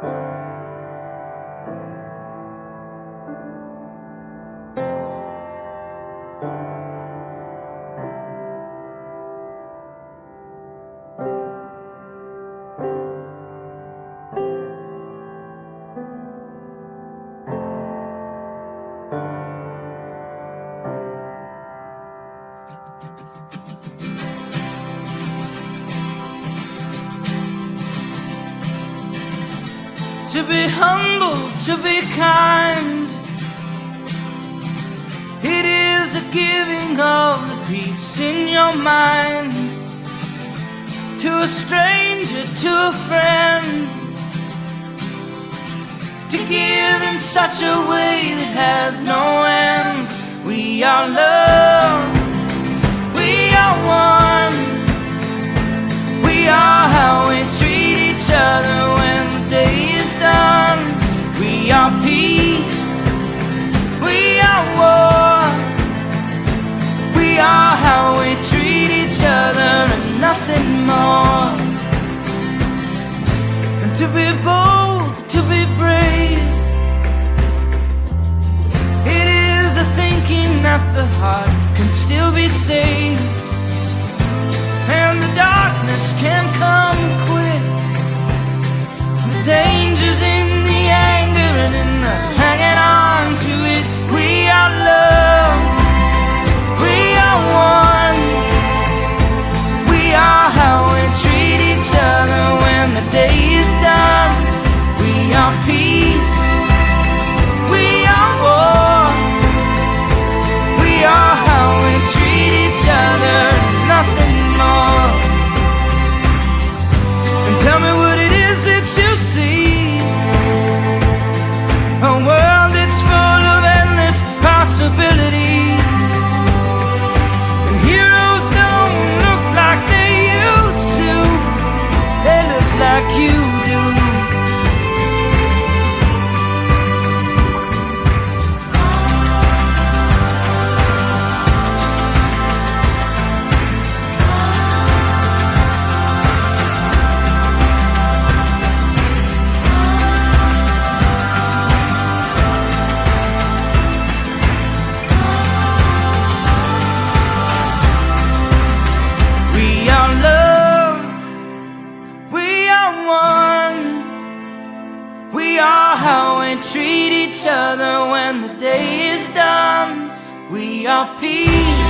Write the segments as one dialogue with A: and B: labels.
A: To be humble, to be kind, it is a giving of the peace in your mind. To a stranger, to a friend, to give in such a way that has no end. We are love, we are one, we are how we treat each other when the day is done. We are peace, we are war, we are how we treat each other and nothing more. And to be bold, to be brave, it is a thinking that the heart can still be saved. And the darkness can come quick, the danger's in the anger and in the hanging on to it. We are love, we are one, we are how we treat each other when the day is done. We are peace, we are war, we are how we treat each other, nothing more. And tell me what it is that you see, a world that's full of endless possibility. And heroes don't look like they used to, they look like you do. We are love, we are one, we are how we treat each other when the day is done. We are peace,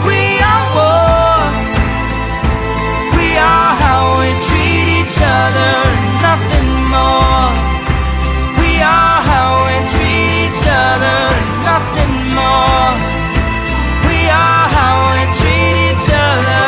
A: we are war, we are how we treat each other, nothing more. We are how we treat each other, nothing more. We are how we treat each other.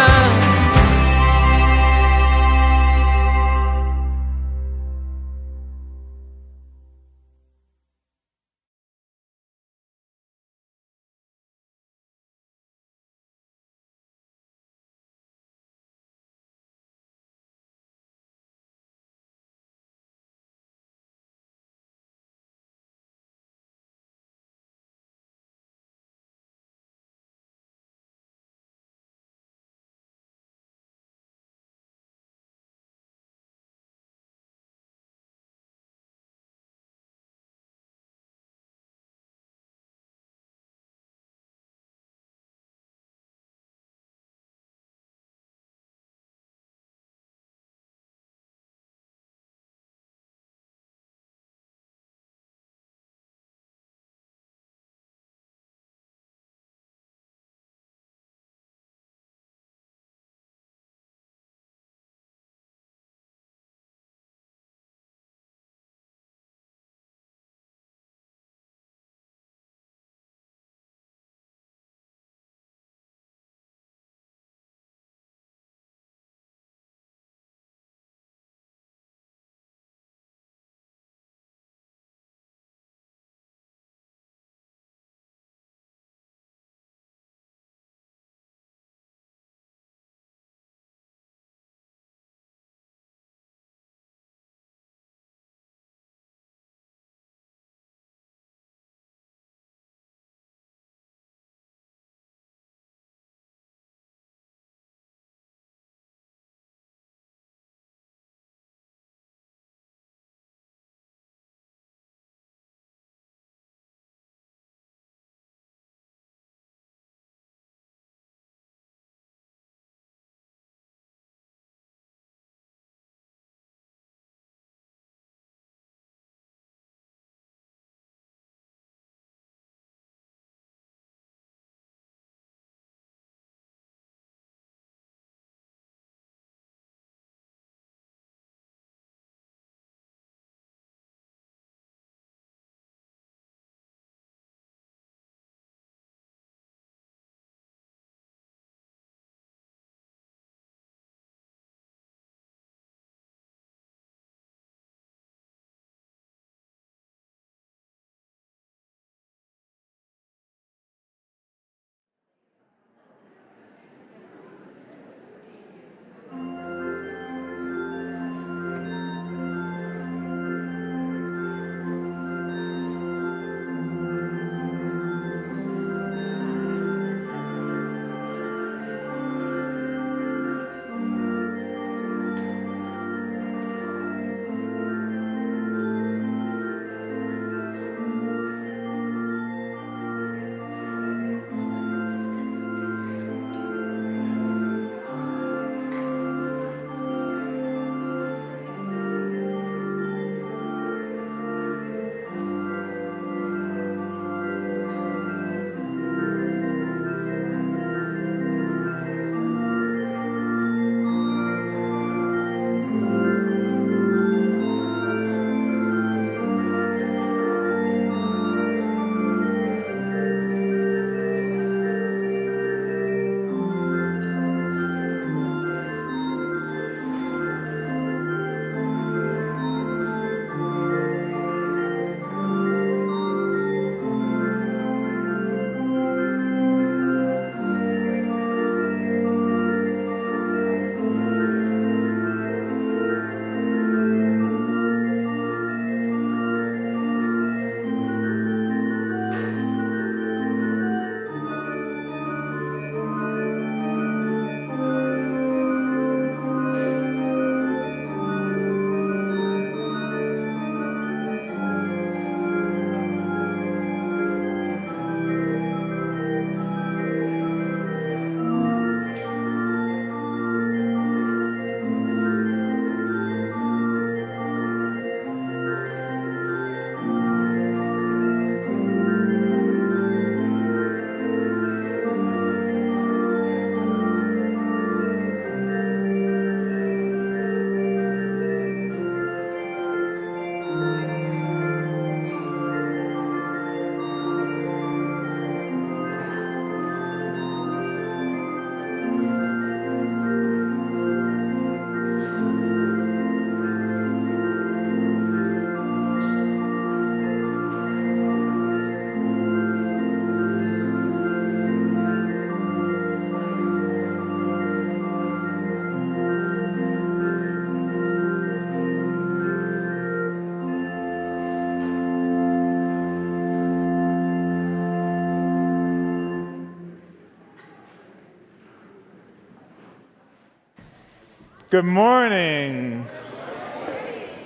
B: Good morning.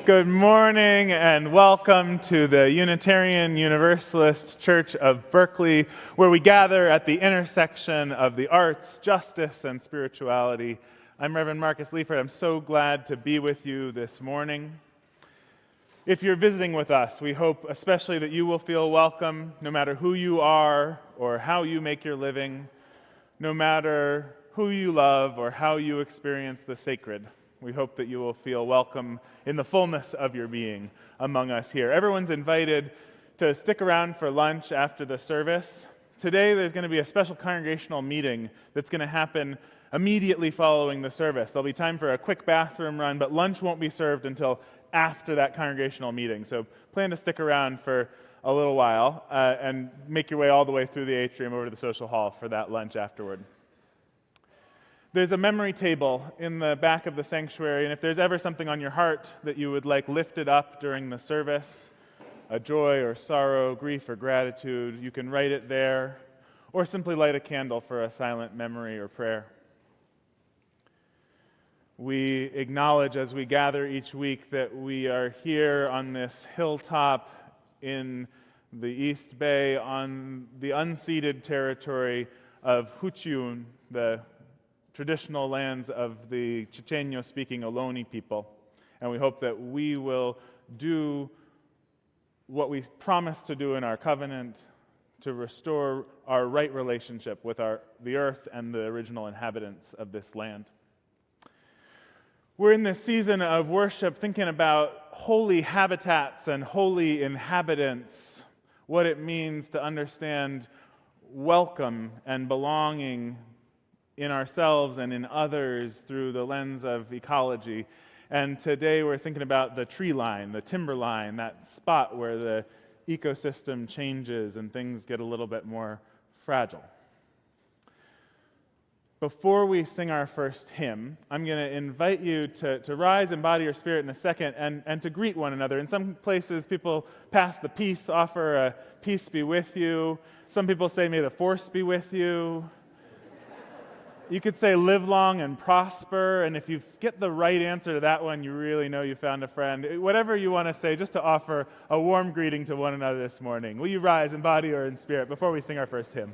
B: Good morning and welcome to the Unitarian Universalist Church of Berkeley, where we gather at the intersection of the arts, justice, and spirituality. I'm Reverend Marcus Leifert. I'm so glad to be with you this morning. If you're visiting with us, we hope especially that you will feel welcome no matter who you are or how you make your living, no matter who you love or how you experience the sacred. We hope that you will feel welcome in the fullness of your being among us here. Everyone's invited to stick around for lunch after the service. Today there's going to be a special congregational meeting that's going to happen immediately following the service. There'll be time for a quick bathroom run, but lunch won't be served until after that congregational meeting. So plan to stick around for a little while and make your way all the way through the atrium over to the social hall for that lunch afterward. There's a memory table in the back of the sanctuary, and if there's ever something on your heart that you would like lifted up during the service, a joy or sorrow, grief or gratitude, you can write it there, or simply light a candle for a silent memory or prayer. We acknowledge as we gather each week that we are here on this hilltop in the East Bay on the unceded territory of Huchiun, the traditional lands of the Chichenyo-speaking Ohlone people. And we hope that we will do what we promised to do in our covenant to restore our right relationship with the earth and the original inhabitants of this land. We're in this season of worship thinking about holy habitats and holy inhabitants, what it means to understand welcome and belonging in ourselves and in others through the lens of ecology. And today we're thinking about the tree line, the timber line, that spot where the ecosystem changes and things get a little bit more fragile. Before we sing our first hymn, I'm going to invite you to rise in body or spirit in a second and to greet one another. In some places, people pass the peace, offer a peace be with you. Some people say, may the force be with you. You could say live long and prosper, and if you get the right answer to that one, you really know you found a friend. Whatever you want to say, just to offer a warm greeting to one another this morning. Will you rise in body or in spirit before we sing our first hymn?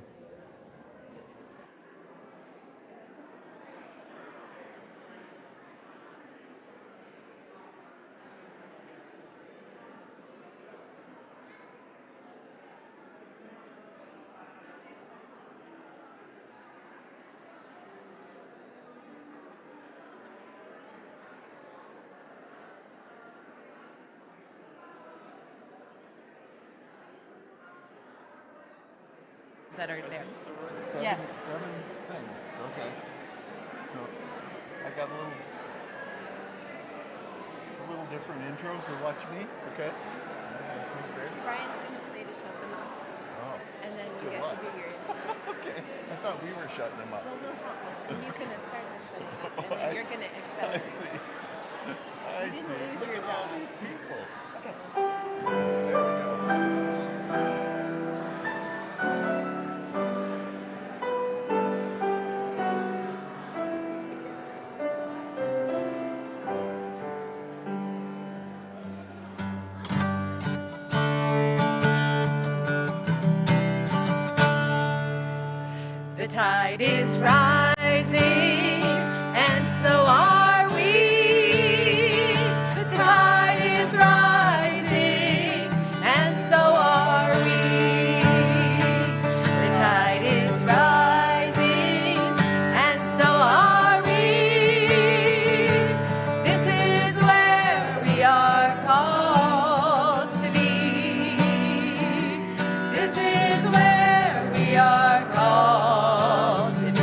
C: That are there.
D: Seven,
C: Yes.
D: 7 things. Okay. So I got a little different intro, so watch me. Okay. Great.
E: Brian's going to play to shut them up.
D: Oh.
E: And then you
D: Good
E: get
D: luck.
E: to do your intro.
D: Okay. I thought we were shutting them up.
E: Well, we'll help you. He's going to start the shutting up, and
D: I
E: then you're
D: see.
E: going to
D: I
E: accelerate.
D: see. I
E: You didn't
D: see.
E: lose
D: Look
E: your
D: at
E: job.
D: all these people.
E: Okay.
D: There we go.
C: The tide is rising, and so are we. The tide is rising, and so are we. The tide is rising, and so are we. This is where we are called to be. This is where we are called to be.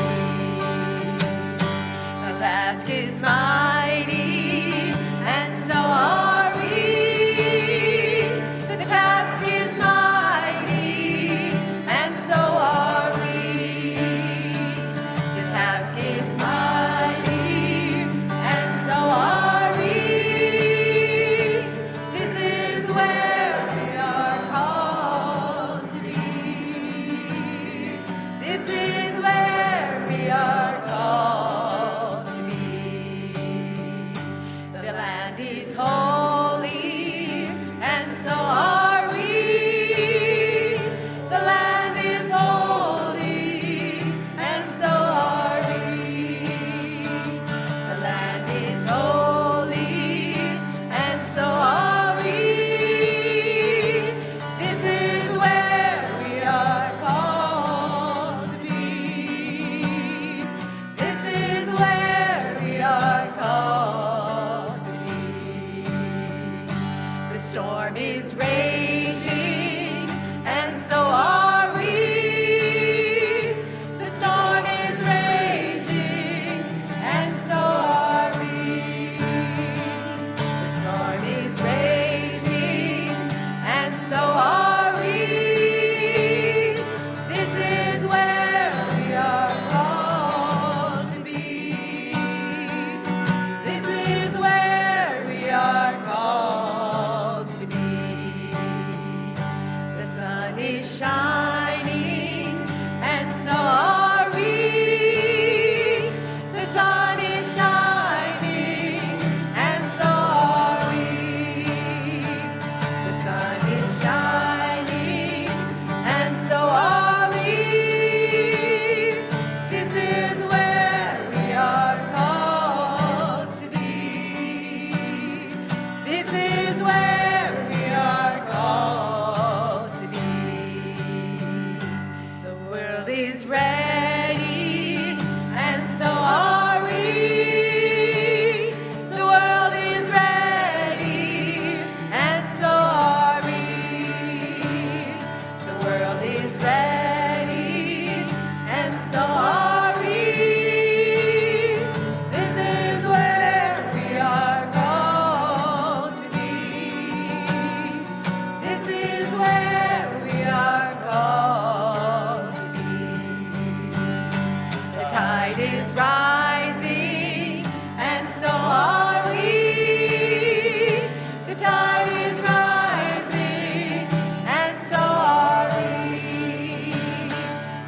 C: is shining, and so are we. The sun is shining, and so are we. The sun is shining, and so are we. This is where we are called to be. This is where we are called to be. The world is ready, and so are we. The world is ready, and so are we. The world is ready, and so are we. This is where we are called to be. This is where we are called to be. The tide is rising, and so are we. The tide is rising, and so are we.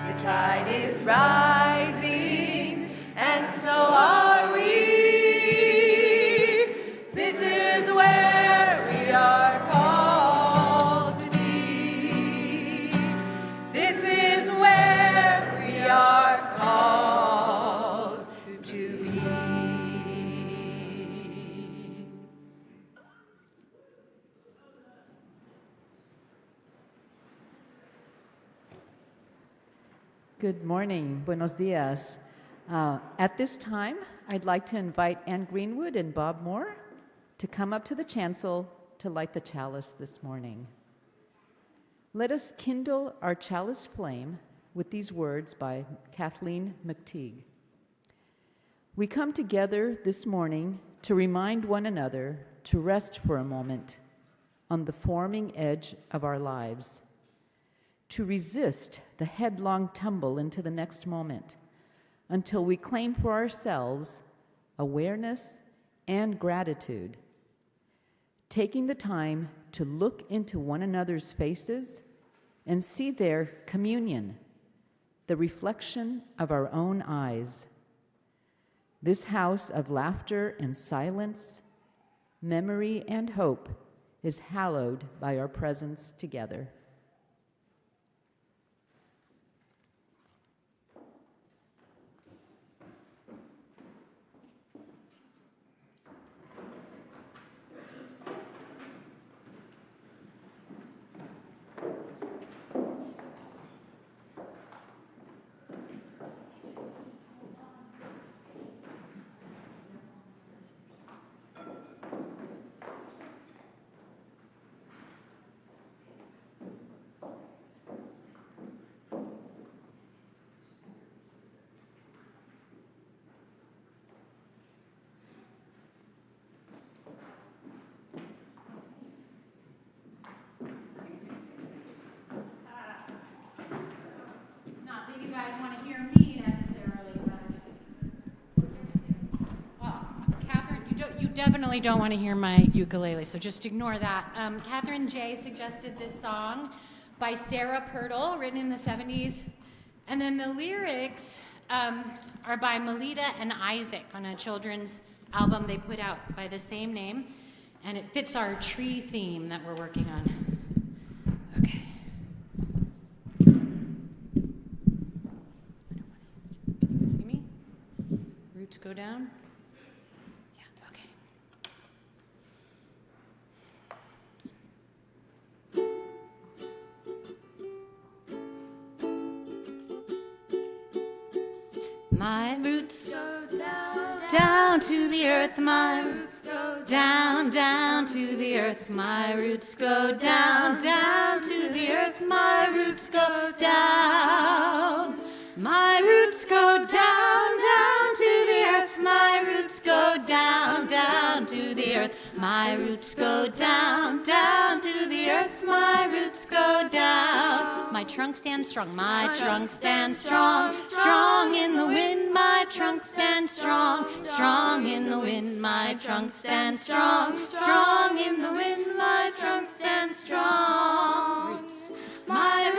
C: The tide is rising, and so are we. This is where we are called to be. This is where we are called to be.
F: Good morning. Buenos dias. At this time, I'd like to invite Ann Greenwood and Bob Moore to come up to the chancel to light the chalice this morning. Let us kindle our chalice flame with these words by Kathleen McTeague. We come together this morning to remind one another to rest for a moment on the forming edge of our lives, to resist the headlong tumble into the next moment until we claim for ourselves awareness and gratitude, taking the time to look into one another's faces and see their communion, the reflection of our own eyes. This house of laughter and silence, memory and hope is hallowed by our presence together.
G: Not that you guys want to hear me necessarily, but well, Catherine, you definitely don't want to hear my ukulele, so just ignore that. Catherine J. suggested this song by Sarah Pirtle, written in the 70s, and then the lyrics are by Melita and Isaac on a children's album they put out by the same name, and it fits our tree theme that we're working on. Okay. Can you see me? Roots go down? Yeah, okay. My roots go down to the earth, my roots go down to the earth, my roots go down to the earth, my roots go down. My roots go down to the earth, my roots go down to the earth, my roots go down to the earth, my roots go down. My trunk stands strong, my trunk stands strong, strong in the wind, my trunk stands strong, strong in the wind, my trunk stands strong, strong in the wind, my trunk stands strong. Roots, my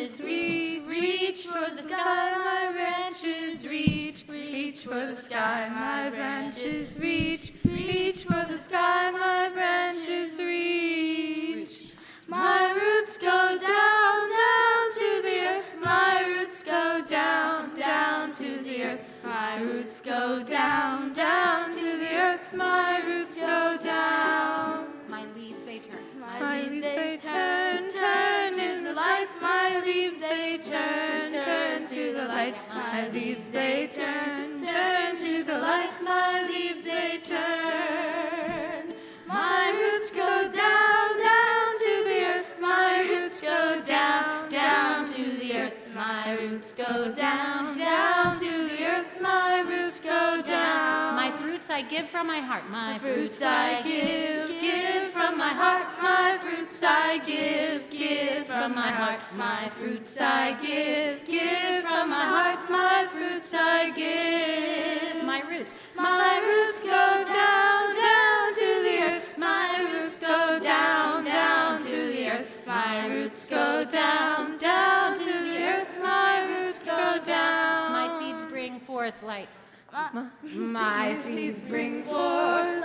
C: branches reach, reach for the sky, my branches reach, reach for the sky, my branches reach, reach for the sky, my branches reach. My roots go down, down to the earth, my roots go down, down to the earth, my roots go down, down to the earth, my roots go down.
G: My leaves they turn.
C: My leaves they turn, turn to the light, my leaves they turn, turn to the light, my leaves they turn, turn to the light, my leaves they turn. My roots go down, down to the earth, my roots go down, down to the earth, my roots go down, down to the earth, my roots go down.
G: My fruits I give from my heart. My
C: Fruits I give from my heart, my fruits I give from my heart, my fruits I give from my heart, my fruits I give.
G: My roots.
C: My roots go down, down to the earth, my roots go down, down to the earth, my roots go down, down to the earth, my roots go down.
G: My seeds bring forth light.
C: My seeds bring forth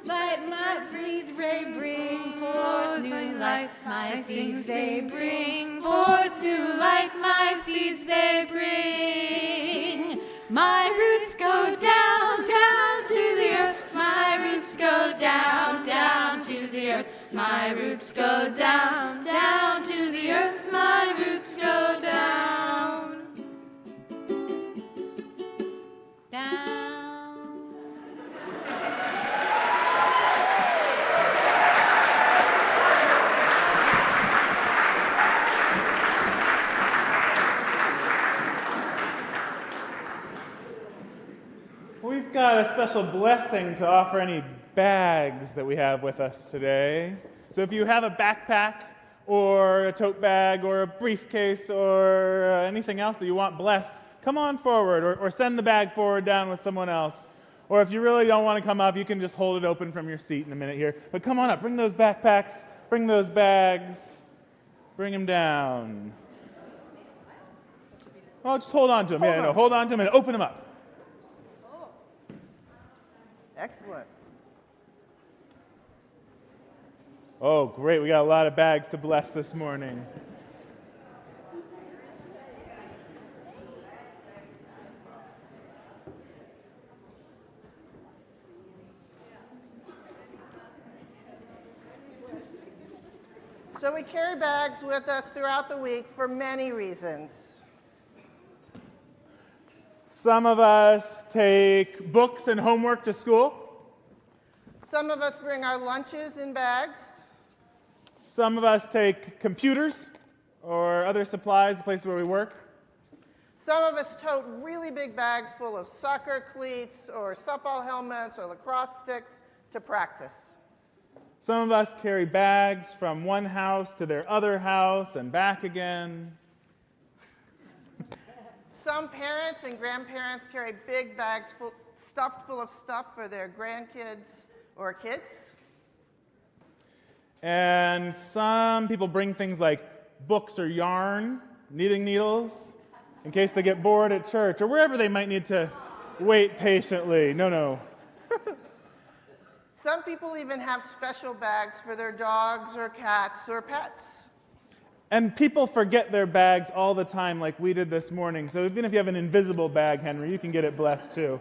C: light, my seeds they bring forth new light, my seeds they bring forth new light, my seeds they bring. My roots go down, down to the earth, my roots go down, down to the earth, my roots go down, down to the earth, my roots go down.
G: Down.
B: We've got a special blessing to offer any bags that we have with us today. So if you have a backpack or a tote bag or a briefcase or anything else that you want blessed, come on forward or send the bag forward down with someone else. Or if you really don't want to come up, you can just hold it open from your seat in a minute here. But come on up, bring those backpacks, bring those bags, bring them down. Oh, just hold on to them. Hold on to them and open them up.
H: Excellent.
B: Oh, great. We got a lot of bags to bless this morning.
H: So we carry bags with us throughout the week for many reasons.
B: Some of us take books and homework to school.
H: Some of us bring our lunches in bags.
B: Some of us take computers or other supplies, the places where we work.
H: Some of us tote really big bags full of soccer cleats or softball helmets or lacrosse sticks to practice.
B: Some of us carry bags from one house to their other house and back again.
H: Some parents and grandparents carry big bags stuffed full of stuff for their grandkids or kids.
B: And some people bring things like books or yarn, knitting needles, in case they get bored at church or wherever they might need to wait patiently. No.
H: Some people even have special bags for their dogs or cats or pets.
B: And people forget their bags all the time like we did this morning. So even if you have an invisible bag, Henry, you can get it blessed too.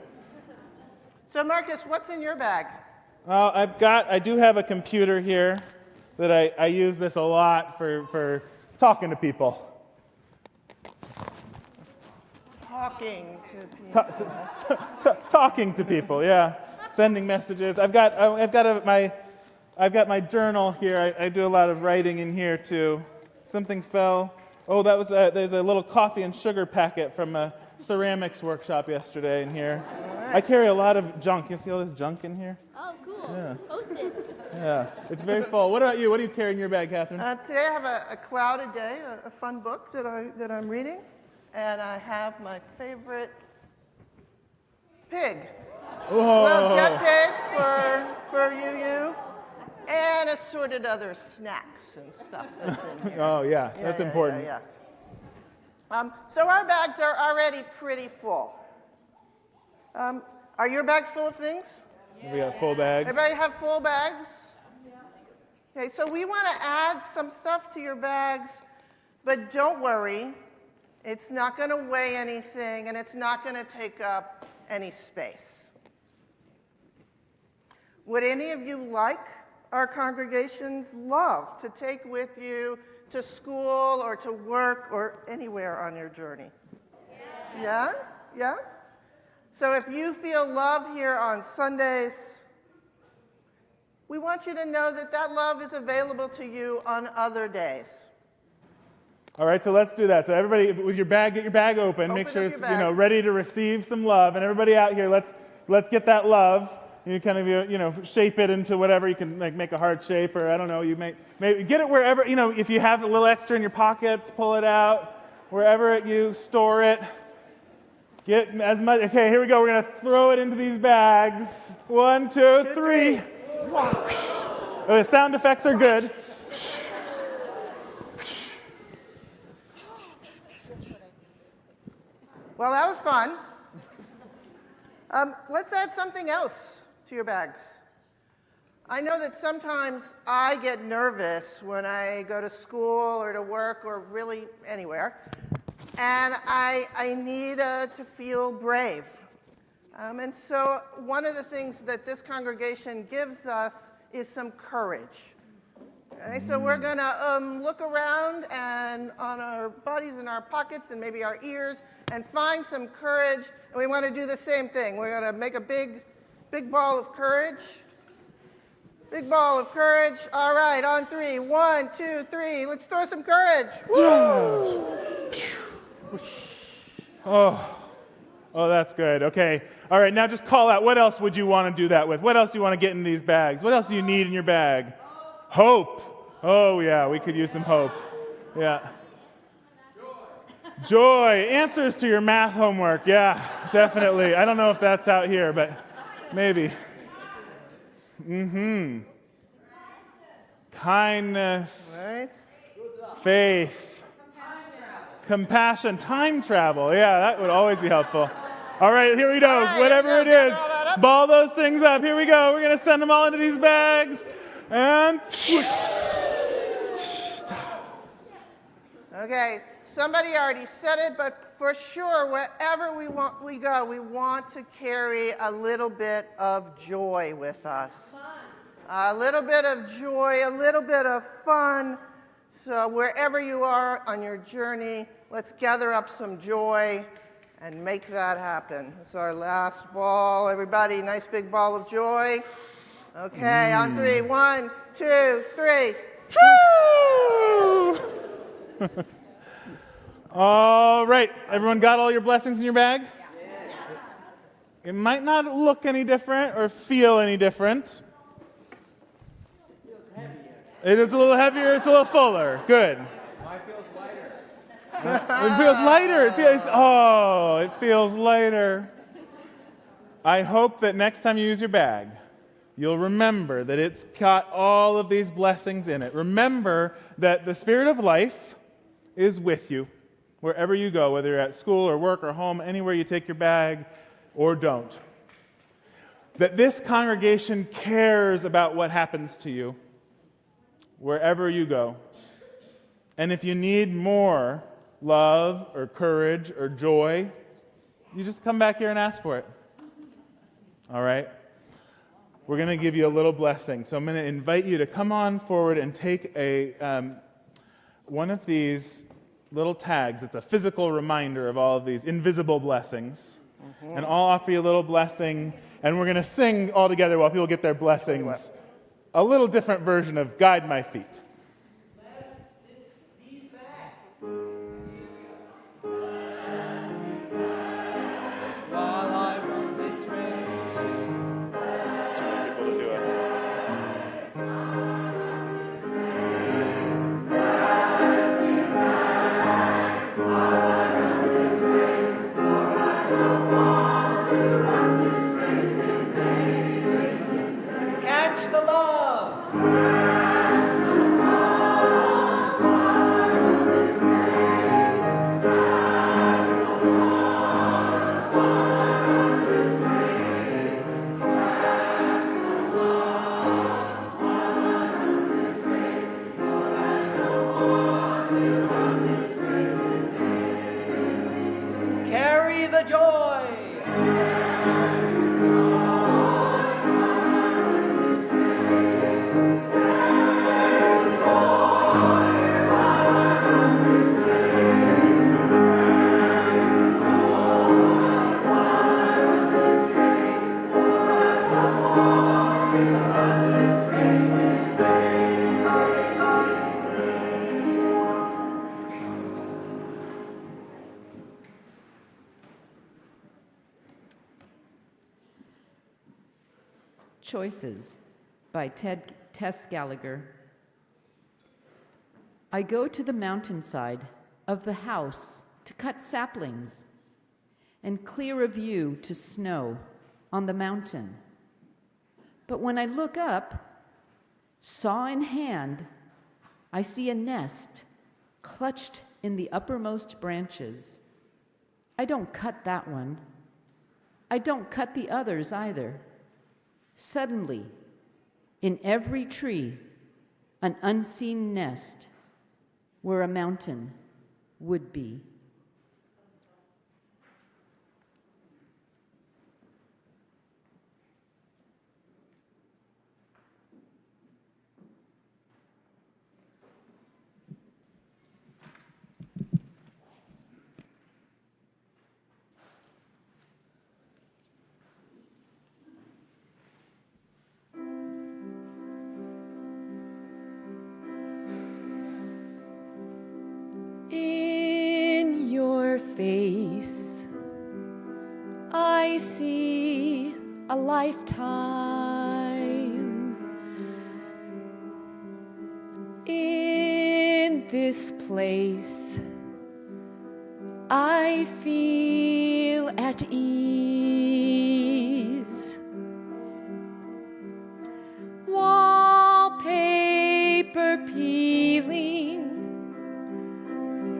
H: So Marcus, what's in your bag?
B: I do have a computer here that I use this a lot for talking to people.
H: Talking to people.
B: Talking to people, yeah. Sending messages. I've got my journal here. I do a lot of writing in here too. Something fell. Oh, there's a little coffee and sugar packet from a ceramics workshop yesterday in here. I carry a lot of junk. You see all this junk in here?
C: Oh, cool.
B: Yeah.
C: Post-its.
B: Yeah, it's very full. What about you? What do you carry in your bag, Catherine?
H: Today I have a clouded day, a fun book that I'm reading, and I have my favorite pig.
B: Whoa.
H: Little jet pig for you, and assorted other snacks and stuff that's in here.
B: Oh, yeah, that's important.
H: Yeah. So our bags are already pretty full. Are your bags full of things?
B: We got full bags.
H: Everybody have full bags? Okay, so we want to add some stuff to your bags, but don't worry. It's not going to weigh anything, and it's not going to take up any space. Would any of you like our congregation's love to take with you to school or to work or anywhere on your journey? Yeah? Yeah? So if you feel love here on Sundays, we want you to know that that love is available to you on other days.
B: All right, so let's do that. So everybody, with your bag, get your bag open. Make sure it's ready to receive some love. And everybody out here, let's get that love. You kind of shape it into whatever. You can make a heart shape, or I don't know. You maybe get it wherever. If you have a little extra in your pockets, pull it out. Wherever you store it. Get as much. Okay, here we go. We're gonna throw it into these bags. 1, 2, 3. The sound effects are good.
H: Well, that was fun. Let's add something else to your bags. I know that sometimes I get nervous when I go to school or to work or really anywhere, and I need to feel brave. And so one of the things that this congregation gives us is some courage. Okay, so we're going to look around and on our bodies and our pockets and maybe our ears and find some courage. And we want to do the same thing. We're going to make a big ball of courage. Big ball of courage. All right, on 3. 1, 2, 3. Let's throw some courage. Woo!
B: Oh, that's good. Okay. All right, now just call out. What else would you want to do that with? What else do you want to get in these bags? What else do you need in your bag? Hope. Oh, yeah, we could use some hope. Yeah. Joy. Answers to your math homework. Yeah, definitely. I don't know if that's out here, but maybe. Kindness.
H: Nice.
B: Faith. Compassion. Time travel. Yeah, that would always be helpful. All right, here we go.
H: Right,
B: whatever it is, ball those things up. Here we go. We're going to send them all into these bags. And
H: okay, somebody already said it, but for sure, wherever we go, we want to carry a little bit of joy with us. A little bit of joy, a little bit of fun. So wherever you are on your journey, let's gather up some joy and make that happen. It's our last ball. Everybody, nice big ball of joy. Okay, on 3. 1, 2, 3.
B: Woo! All right, everyone got all your blessings in your bag? It might not look any different or feel any different. It is a little heavier, it's a little fuller. Good.
D: Mine feels lighter.
B: It feels lighter. It feels lighter. I hope that next time you use your bag, you'll remember that it's got all of these blessings in it. Remember that the Spirit of life is with you wherever you go, whether you're at school or work or home, anywhere you take your bag or don't. That this congregation cares about what happens to you wherever you go. And if you need more love or courage or joy, you just come back here and ask for it. All right? We're going to give you a little blessing. So I'm going to invite you to come on forward and take one of these little tags. It's a physical reminder of all of these invisible blessings. And I'll offer you a little blessing, and we're going to sing all together while people get their blessings. A little different version of Guide My Feet.
A: Catch the love. the joy.
F: Choices by Tess Gallagher. I go to the mountainside of the house to cut saplings and clear a view to snow on the mountain. But when I look up, saw in hand, I see a nest clutched in the uppermost branches. I don't cut that one. I don't cut the others either. Suddenly, in every tree, an unseen nest where a mountain would be.
C: In your face, I see a lifetime. In this place, I feel at ease. Wallpaper peeling,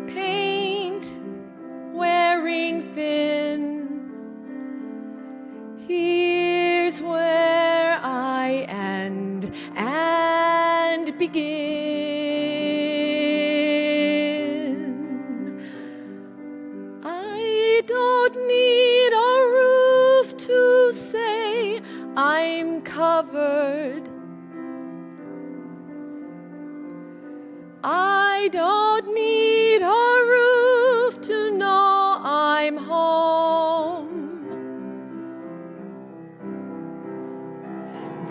C: paint wearing thin. Here's where I end and begin. I don't need a roof to say I'm covered. I don't need a roof to know I'm home.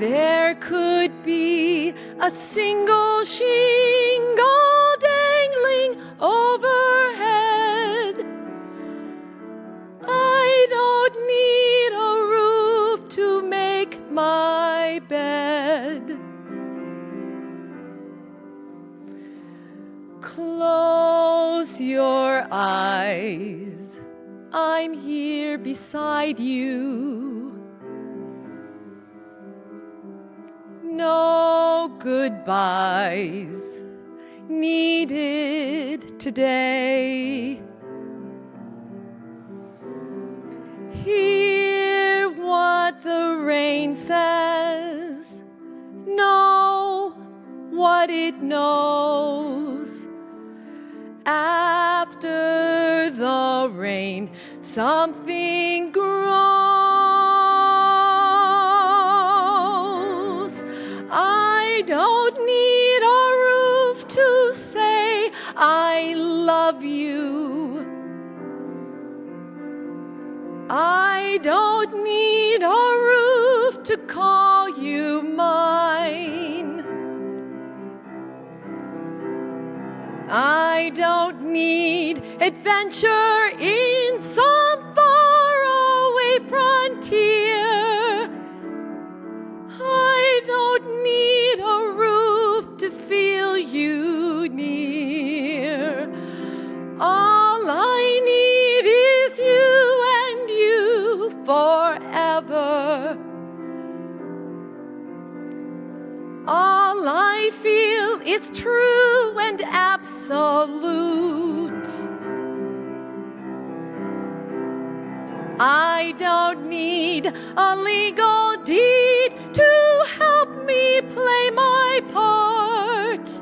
C: There could be a single shingle dangling overhead. I don't need a roof to make my bed. Close your eyes, I'm here beside you. No goodbyes needed today. Hear what the rain says, know what it knows. After the rain, something grows. I don't need a roof to say I love you. I don't need a roof to call you mine. I don't need adventure in some faraway frontier. I don't need a roof to feel you near. All I need is you and you forever. All I feel is true and absolute. I don't need a legal deed to help me play my part.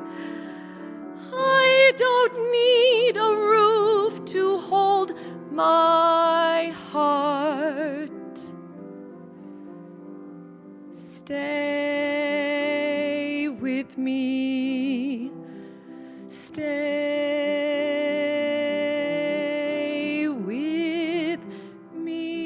C: I don't need a roof to hold my Stay with me. Stay with me.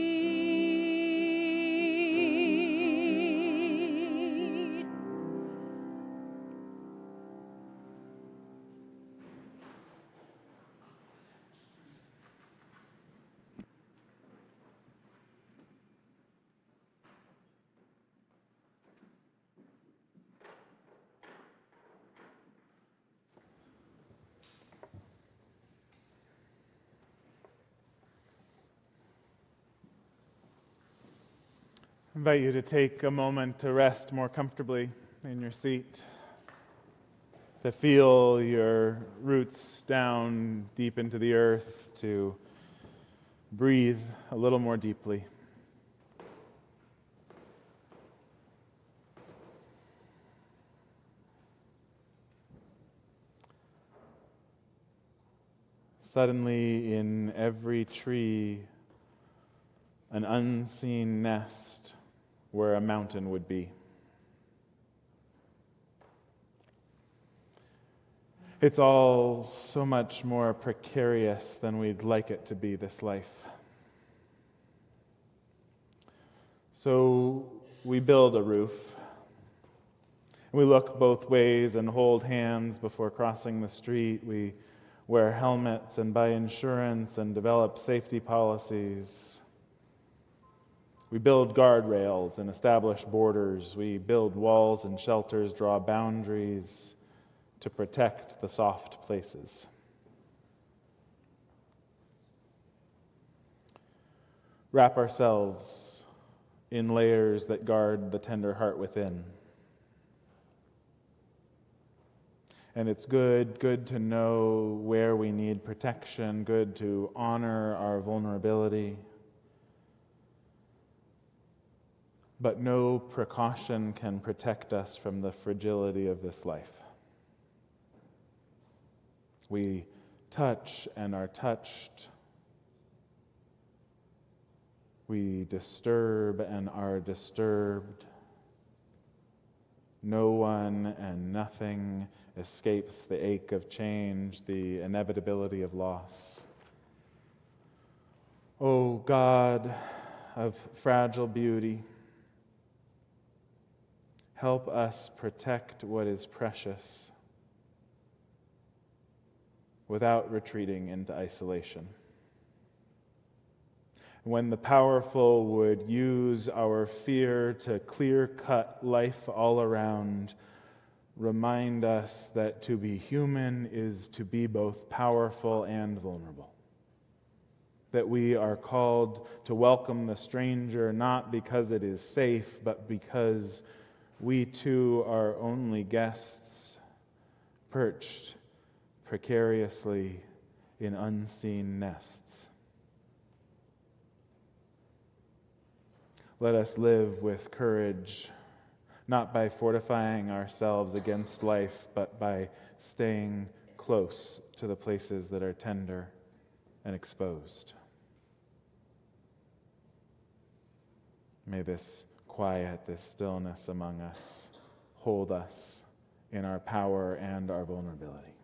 B: I invite you to take a moment to rest more comfortably in your seat, to feel your roots down deep into the earth, to breathe a little more deeply. Suddenly, in every tree, an unseen nest where a mountain would be. It's all so much more precarious than we'd like it to be, this life. So we build a roof. We look both ways and hold hands before crossing the street. We wear helmets and buy insurance and develop safety policies. We build guardrails and establish borders. We build walls and shelters, draw boundaries to protect the soft places. Wrap ourselves in layers that guard the tender heart within. And it's good to know where we need protection, good to honor our vulnerability. But no precaution can protect us from the fragility of this life. We touch and are touched. We disturb and are disturbed. No one and nothing escapes the ache of change, the inevitability of loss. O God of fragile beauty, help us protect what is precious without retreating into isolation. When the powerful would use our fear to clear-cut life all around, remind us that to be human is to be both powerful and vulnerable. That we are called to welcome the stranger not because it is safe, but because we too are only guests, perched precariously in unseen nests. Let us live with courage, not by fortifying ourselves against life, but by staying close to the places that are tender and exposed. May this quiet, this stillness among us, hold us in our power and our vulnerability.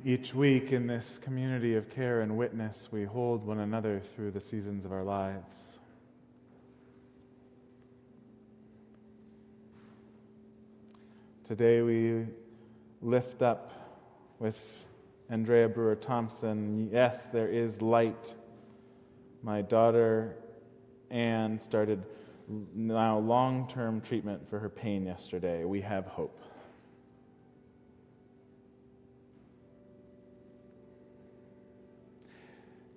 B: Each week in this community of care and witness, we hold one another through the seasons of our lives. Today we lift up with Andrea Brewer-Thompson, yes, there is light. My daughter Anne started now long-term treatment for her pain yesterday. We have hope.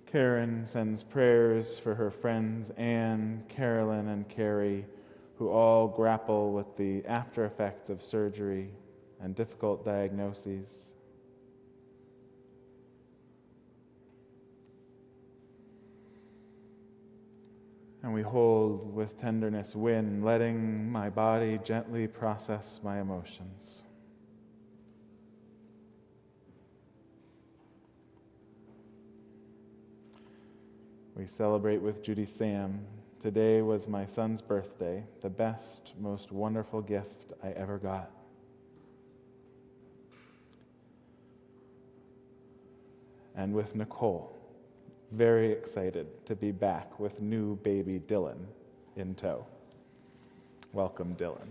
B: Karen sends prayers for her friends Anne, Carolyn, and Carrie, who all grapple with the after effects of surgery and difficult diagnoses. And we hold with tenderness Wynn, letting my body gently process my emotions. We celebrate with Judy Sam. Today was my son's birthday, the best, most wonderful gift I ever got. And with Nicole, very excited to be back with new baby Dylan in tow. Welcome, Dylan.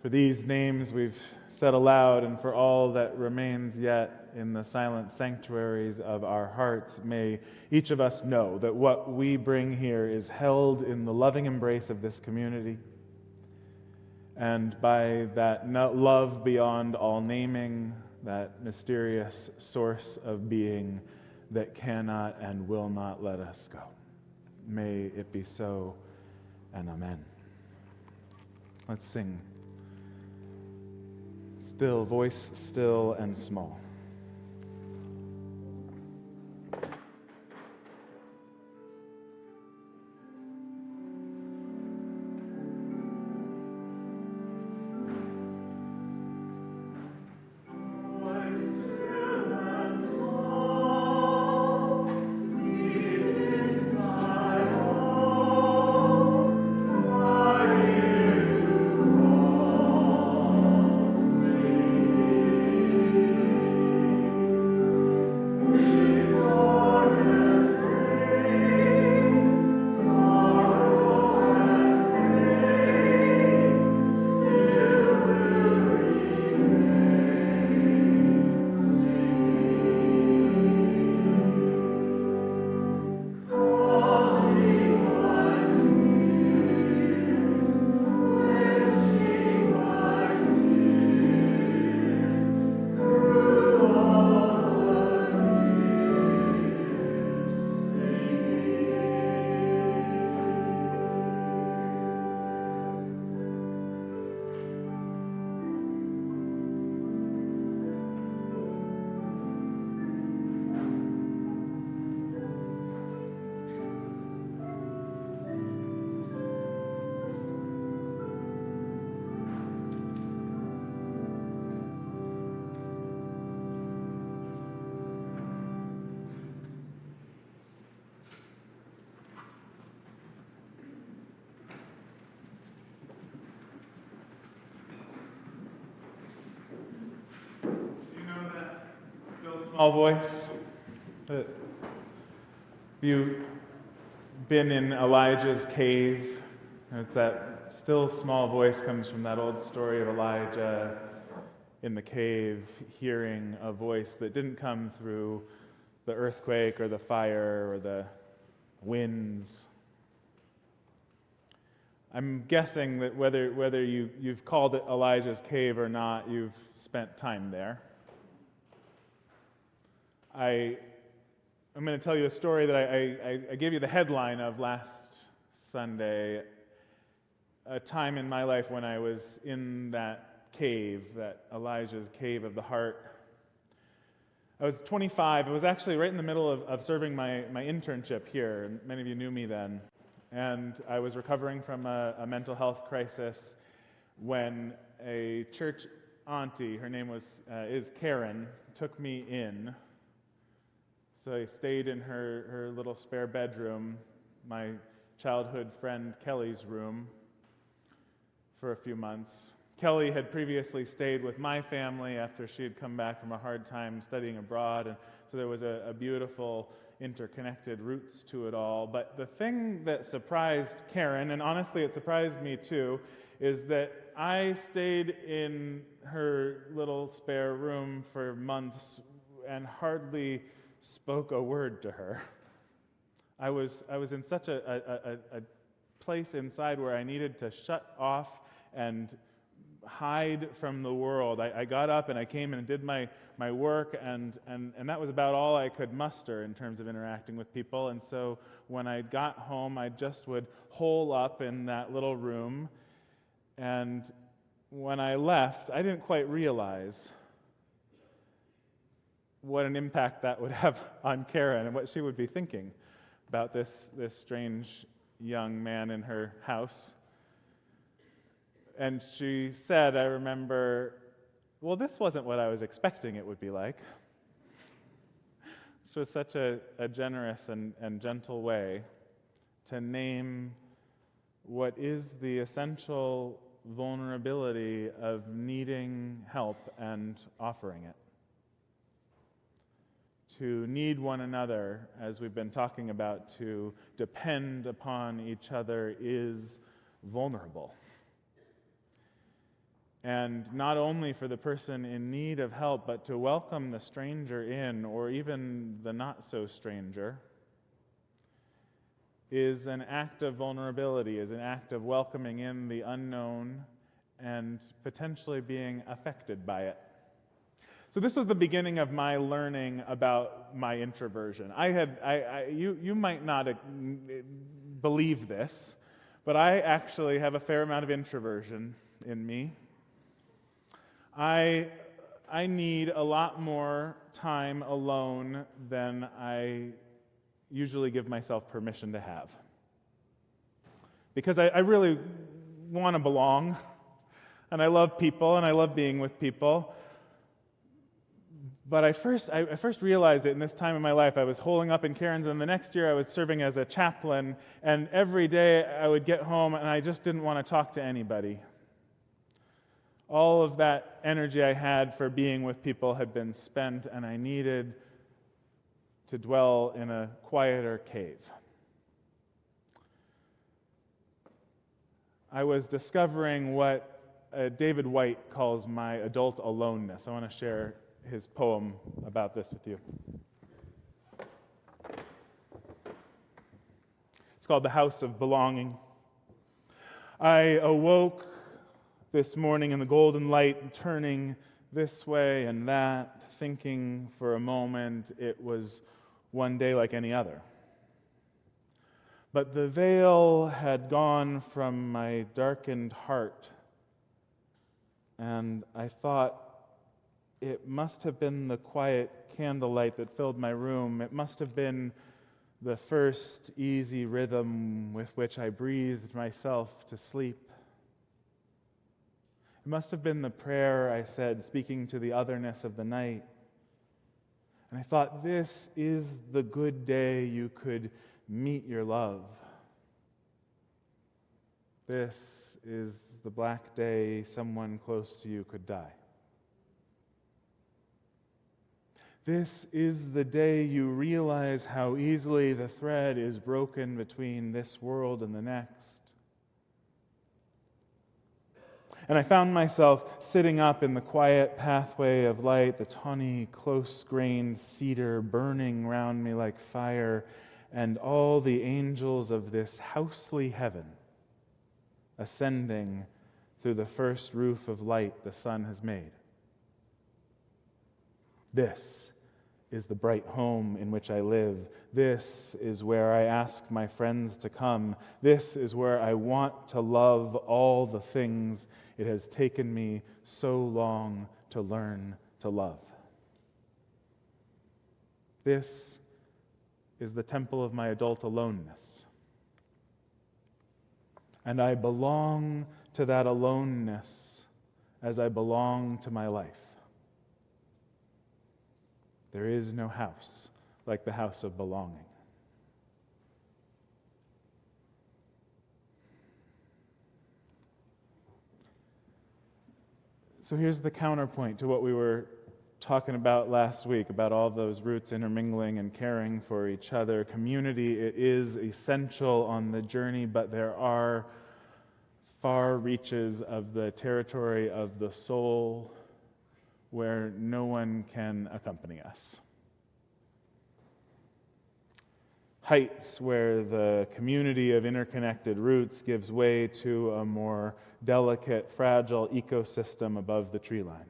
B: For these names we've said aloud, and for all that remains yet in the silent sanctuaries of our hearts, may each of us know that what we bring here is held in the loving embrace of this community. And by that love beyond all naming, that mysterious source of being that cannot and will not let us go. May it be so, and amen. Let's sing. Still, voice still and small. Small voice. Have you been in Elijah's cave? It's that still small voice comes from that old story of Elijah in the cave, hearing a voice that didn't come through the earthquake or the fire or the winds. I'm guessing that whether you've called it Elijah's cave or not, you've spent time there. I'm going to tell you a story that I gave you the headline of last Sunday, a time in my life when I was in that cave, that Elijah's cave of the heart. I was 25. I was actually right in the middle of serving my internship here, and many of you knew me then. And I was recovering from a mental health crisis when a church auntie, her name is Karen, took me in. So I stayed in her little spare bedroom, my childhood friend Kelly's room, for a few months. Kelly had previously stayed with my family after she had come back from a hard time studying abroad, and so there was a beautiful interconnected roots to it all. But the thing that surprised Karen, and honestly it surprised me too, is that I stayed in her little spare room for months and hardly spoke a word to her. I was in such a place inside where I needed to shut off and hide from the world. I got up and I came and did my work, and that was about all I could muster in terms of interacting with people. And so when I got home, I just would hole up in that little room. And when I left, I didn't quite realize what an impact that would have on Karen and what she would be thinking about this strange young man in her house. And she said, I remember, well, this wasn't what I was expecting it would be like. Which was such a generous and gentle way to name what is the essential vulnerability of needing help and offering it. To need one another, as we've been talking about, to depend upon each other is vulnerable. And not only for the person in need of help, but to welcome the stranger in, or even the not-so-stranger, is an act of vulnerability, is an act of welcoming in the unknown and potentially being affected by it. So this was the beginning of my learning about my introversion. You might not believe this, but I actually have a fair amount of introversion in me. I need a lot more time alone than I usually give myself permission to have. Because I really want to belong, and I love people, and I love being with people. But I first realized it in this time in my life. I was holding up in Karen's, and the next year I was serving as a chaplain, and every day I would get home and I just didn't want to talk to anybody. All of that energy I had for being with people had been spent, and I needed to dwell in a quieter cave. I was discovering what David White calls my adult aloneness. I want to share his poem about this with you. It's called The House of Belonging. I awoke this morning in the golden light, turning this way and that, thinking for a moment it was one day like any other. But the veil had gone from my darkened heart, and I thought it must have been the quiet candlelight that filled my room. It must have been the first easy rhythm with which I breathed myself to sleep. It must have been the prayer I said, speaking to the otherness of the night. And I thought, this is the good day you could meet your love. This is the black day someone close to you could die. This is the day you realize how easily the thread is broken between this world and the next. And I found myself sitting up in the quiet pathway of light, the tawny, close-grained cedar burning round me like fire, and all the angels of this housely heaven ascending through the first roof of light the sun has made. This is the bright home in which I live. This is where I ask my friends to come. This is where I want to love all the things it has taken me so long to learn to love. This is the temple of my adult aloneness. And I belong to that aloneness as I belong to my life. There is no house like the house of belonging. So here's the counterpoint to what we were talking about last week, about all those roots intermingling and caring for each other. Community, it is essential on the journey, but there are far reaches of the territory of the soul where no one can accompany us. Heights where the community of interconnected roots gives way to a more delicate, fragile ecosystem above the tree line.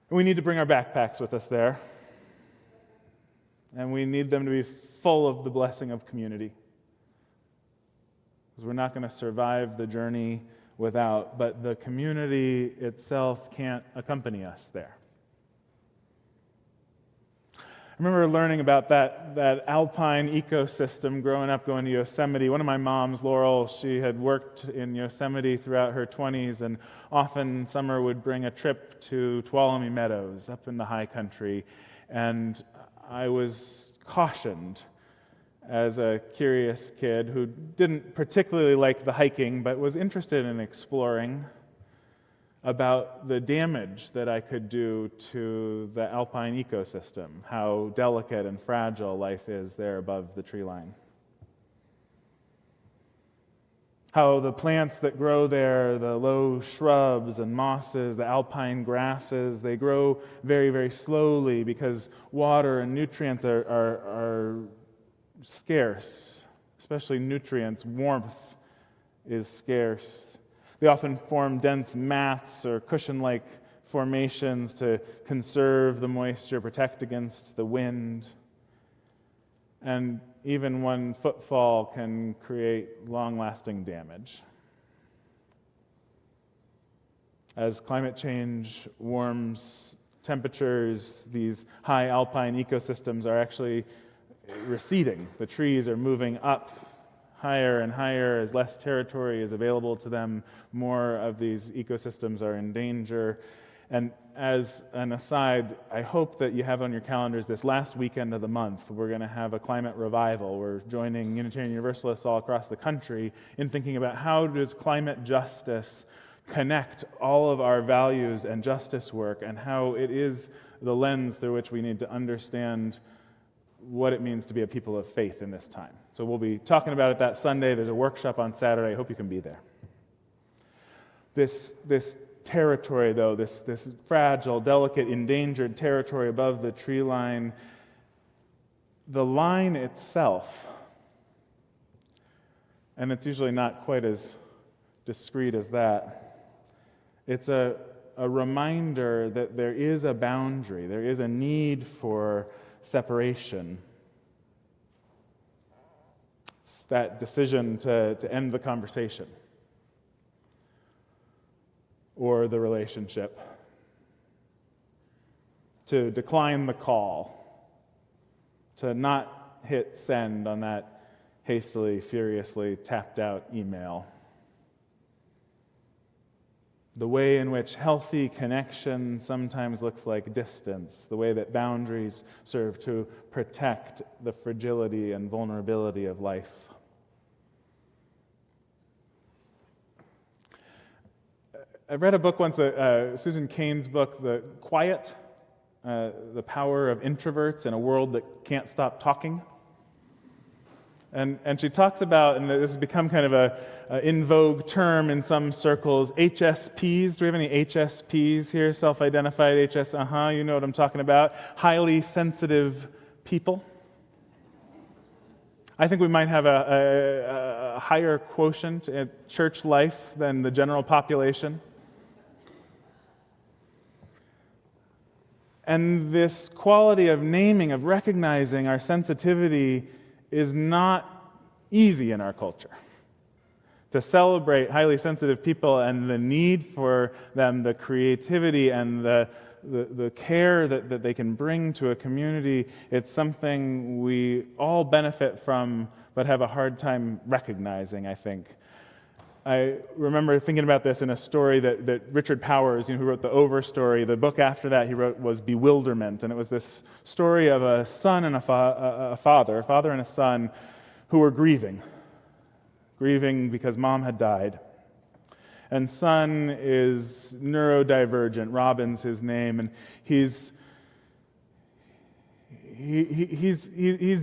B: We need to bring our backpacks with us there. And we need them to be full of the blessing of community. Because we're not going to survive the journey without, but the community itself can't accompany us there. I remember learning about that alpine ecosystem growing up, going to Yosemite. One of my moms, Laurel, she had worked in Yosemite throughout her 20s, and often summer would bring a trip to Tuolumne Meadows up in the high country. And I was cautioned as a curious kid who didn't particularly like the hiking, but was interested in exploring, about the damage that I could do to the alpine ecosystem, how delicate and fragile life is there above the tree line. How the plants that grow there, the low shrubs and mosses, the alpine grasses, they grow very, very slowly because water and nutrients are scarce, especially nutrients. Warmth is scarce. They often form dense mats or cushion-like formations to conserve the moisture, protect against the wind. And even one footfall can create long-lasting damage. As climate change warms temperatures, these high alpine ecosystems are actually receding. The trees are moving up higher and higher. As less territory is available to them, more of these ecosystems are in danger. And as an aside, I hope that you have on your calendars this last weekend of the month, we're going to have a climate revival. We're joining Unitarian Universalists all across the country in thinking about how does climate justice connect all of our values and justice work, and how it is the lens through which we need to understand what it means to be a people of faith in this time. So we'll be talking about it that Sunday. There's a workshop on Saturday. I hope you can be there. This territory, though, this fragile, delicate, endangered territory above the tree line, the line itself, and it's usually not quite as discreet as that, it's a reminder that there is a boundary, there is a need for separation. It's that decision to end the conversation or the relationship, to decline the call, to not hit send on that hastily, furiously tapped out email. The way in which healthy connection sometimes looks like distance, the way that boundaries serve to protect the fragility and vulnerability of life. I read a book once, Susan Cain's book, The Quiet, The Power of Introverts in a World That Can't Stop Talking. And she talks about, and this has become kind of a in vogue term in some circles, HSPs. Do we have any HSPs here? Self-identified HS? You know what I'm talking about. Highly sensitive people. I think we might have a higher quotient in church life than the general population. And this quality of naming, of recognizing our sensitivity, is not easy in our culture. To celebrate highly sensitive people and the need for them, the creativity and the care that they can bring to a community, it's something we all benefit from but have a hard time recognizing, I think. I remember thinking about this in a story that Richard Powers, who wrote the Over story, the book after that he wrote was Bewilderment, and it was this story of a son and a father and a son, who were grieving because mom had died. And son is neurodivergent. Robin's his name, and he's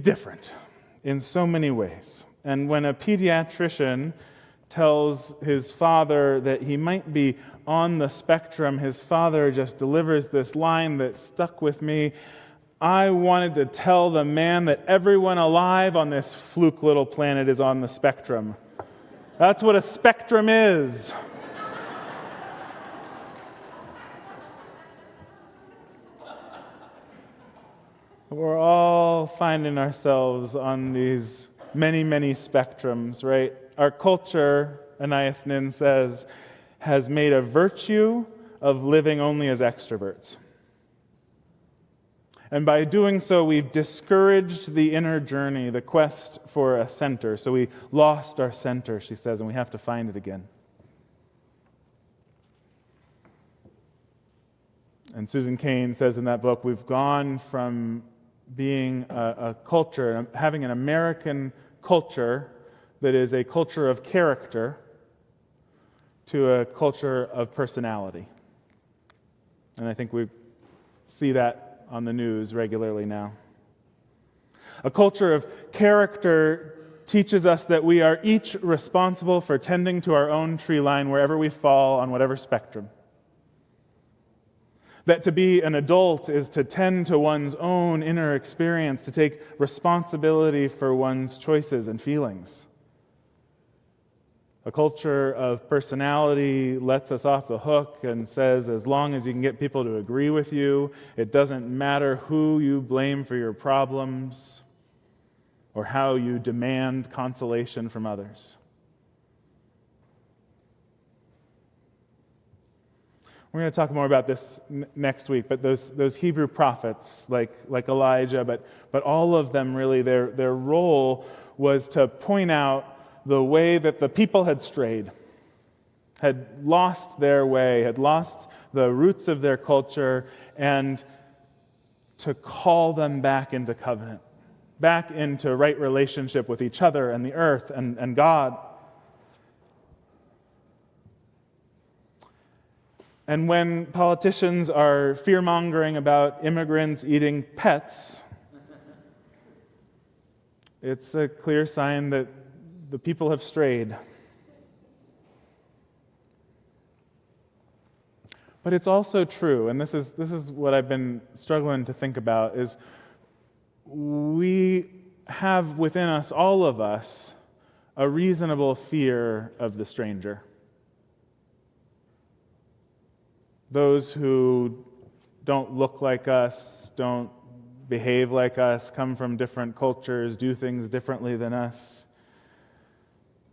B: different in so many ways. And when a pediatrician tells his father that he might be on the spectrum, his father just delivers this line that stuck with me. I wanted to tell the man that everyone alive on this fluke little planet is on the spectrum. That's what a spectrum is. We're all finding ourselves on these many, many spectrums, right? Our culture, Anais Nin says, has made a virtue of living only as extroverts. And by doing so, we've discouraged the inner journey, the quest for a center. So we lost our center, she says, and we have to find it again. And Susan Cain says in that book, we've gone from being a culture, having an American culture that is a culture of character, to a culture of personality. And I think we see that on the news regularly now. A culture of character teaches us that we are each responsible for tending to our own tree line wherever we fall on whatever spectrum. That to be an adult is to tend to one's own inner experience, to take responsibility for one's choices and feelings. A culture of personality lets us off the hook and says, as long as you can get people to agree with you, it doesn't matter who you blame for your problems or how you demand consolation from others. We're going to talk more about this next week, but those Hebrew prophets, like Elijah, but all of them really, their role was to point out the way that the people had strayed, had lost their way, had lost the roots of their culture, and to call them back into covenant, back into right relationship with each other and the earth and God. And when politicians are fear-mongering about immigrants eating pets, it's a clear sign that the people have strayed. But it's also true, and this is what I've been struggling to think about, is we have within us, all of us, a reasonable fear of the stranger. Those who don't look like us, don't behave like us, come from different cultures, do things differently than us.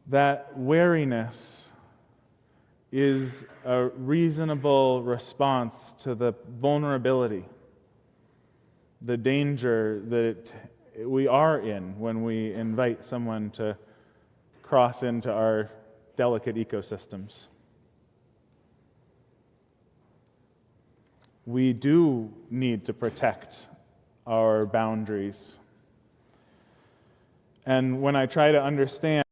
B: That wariness is a reasonable response to the vulnerability, the danger that we are in when we invite someone to cross into our delicate ecosystems. We do need to protect our boundaries. And when I try to understand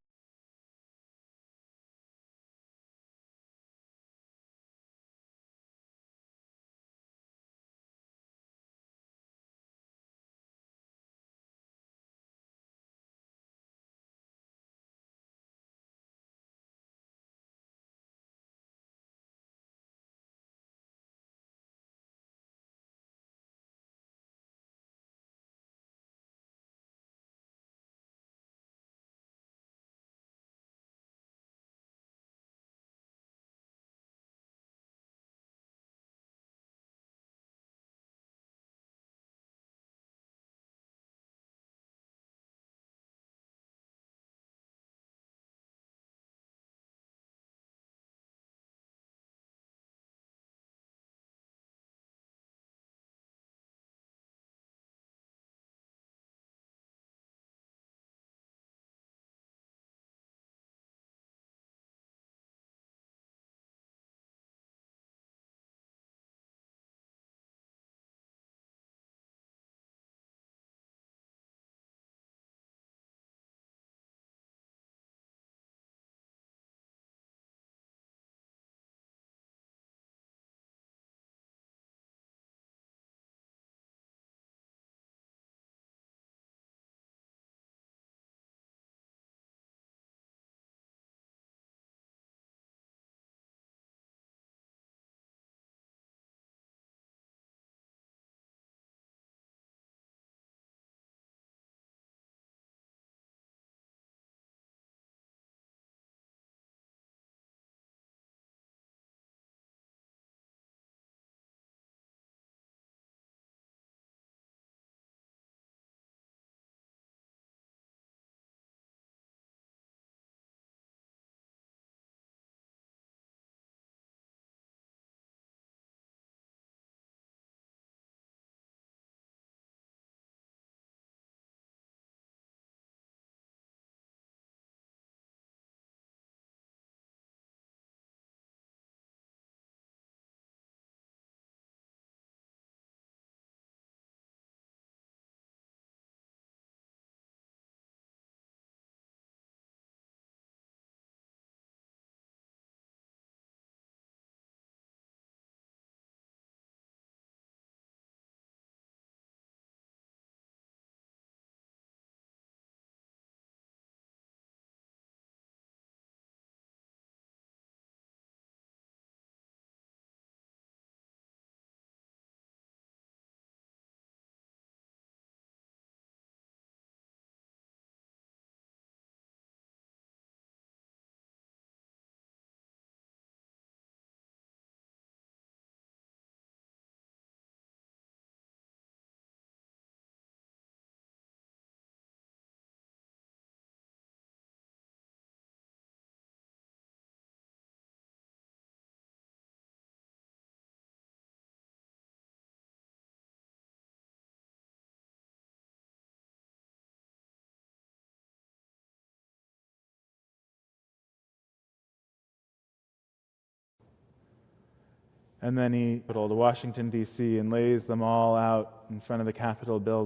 B: And then he goes to Washington, D.C., and lays them all out in front of the Capitol building.